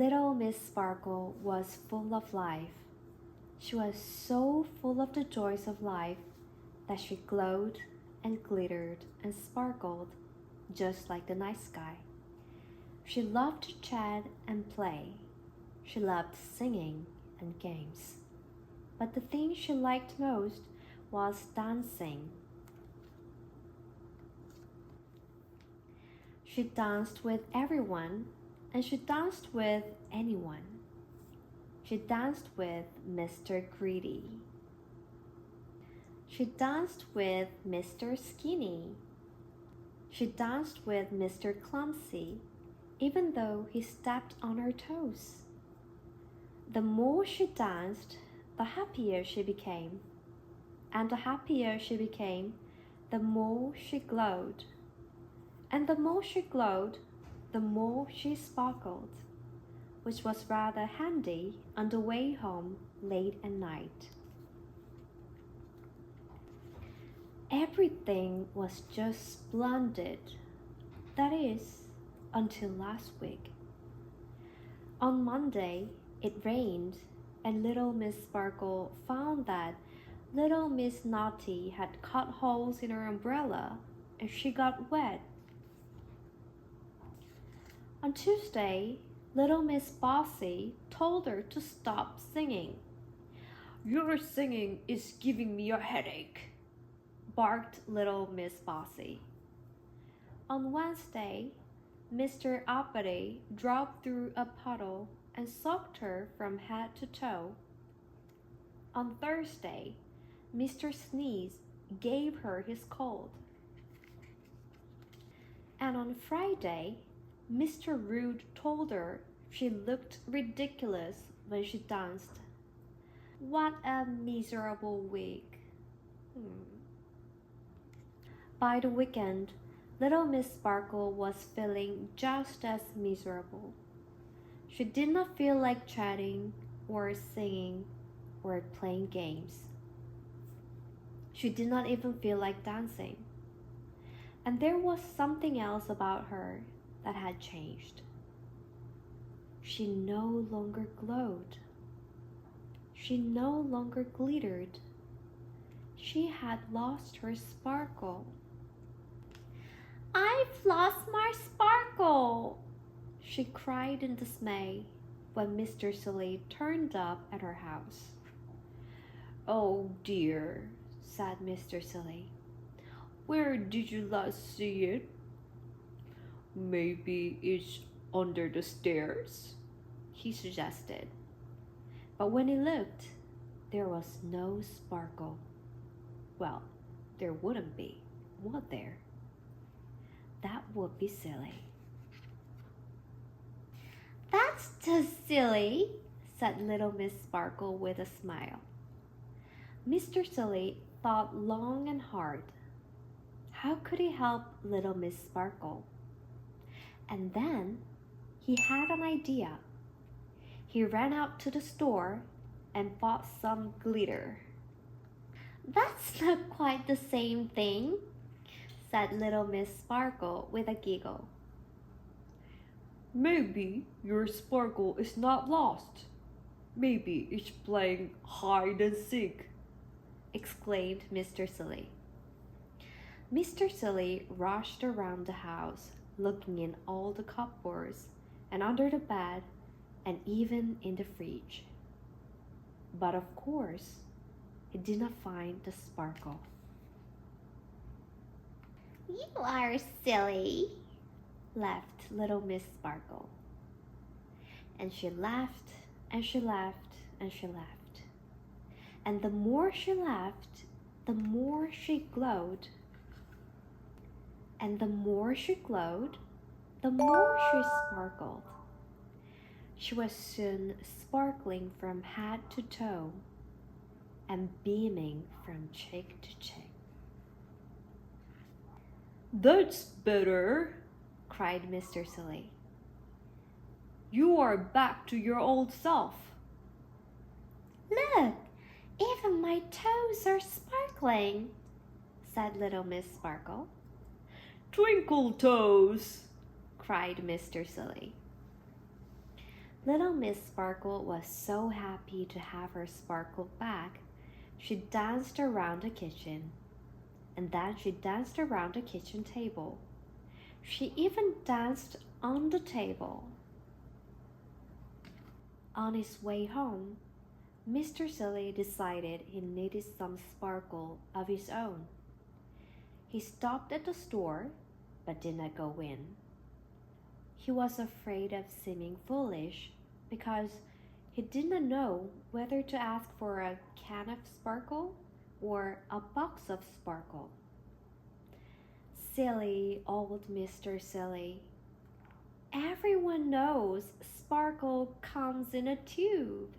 Little Miss Sparkle was full of life. She was so full of the joys of life that she glowed and glittered and sparkled just like the night sky. She loved to chat and play. She loved singing and games. But the thing she liked most was dancing. She danced with everyone, and she danced with anyone. She danced with Mr. Greedy. She danced with Mr. Skinny. She danced with Mr. Clumsy, even though he stepped on her toes. The more she danced, the happier she became. And the happier she became, the more she glowed. And the more she glowed, the more she sparkled, which was rather handy on the way home late at night. Everything was just splendid. That is, until last week. On Monday, it rained, and little Miss Sparkle found that little Miss Naughty had cut holes in her umbrella, and she got wet. On Tuesday, little Miss Bossy told her to stop singing. "Your singing is giving me a headache," barked little Miss Bossy. On Wednesday, Mr. Uppity dropped through a puddle and soaked her from head to toe. On Thursday, Mr. Sneeze gave her his cold. And on Friday, Mr. Rude told her she looked ridiculous when she danced. What a miserable week. By the weekend, little Miss Sparkle was feeling just as miserable. She did not feel like chatting or singing or playing games. She did not even feel like dancing. And there was something else about her that had changed. She no longer glowed. She no longer glittered. She had lost her sparkle. "I've lost my sparkle!" she cried in dismay when Mr. Silly turned up at her house. "Oh dear," said Mr. Silly. "Where did you last see it?" "Maybe it's under the stairs," he suggested. But when he looked, there was no sparkle. Well, there wouldn't be, would there? That would be silly. "That's just silly," said little Miss Sparkle with a smile. Mr. Silly thought long and hard. How could he help little Miss Sparkle? And then he had an idea. He ran out to the store and bought some glitter. "That's not quite the same thing," said little Miss Sparkle with a giggle. "Maybe your sparkle is not lost. Maybe it's playing hide and seek," exclaimed Mr. Silly. Mr. Silly rushed around the house, looking in all the cupboards and under the bed and even in the fridge. But of course, he did not find the sparkle. "You are silly," laughed little Miss Sparkle. And she laughed and she laughed and she laughed. And the more she laughed, the more she glowed. And the more she glowed, the more she sparkled. She was soon sparkling from head to toe and beaming from cheek to cheek. "That's better," cried Mr. Silly. "You are back to your old self." "Look, even my toes are sparkling," said little Miss Sparkle. "Twinkle toes," cried Mr. Silly. Little Miss Sparkle was so happy to have her sparkle back. She danced around the kitchen, and then she danced around the kitchen table. She even danced on the table. On his way home, Mr. Silly decided he needed some sparkle of his own. He stopped at the store, but did not go in. He was afraid of seeming foolish because he did not know whether to ask for a can of sparkle or a box of sparkle. Silly old Mr. Silly. Everyone knows sparkle comes in a tube.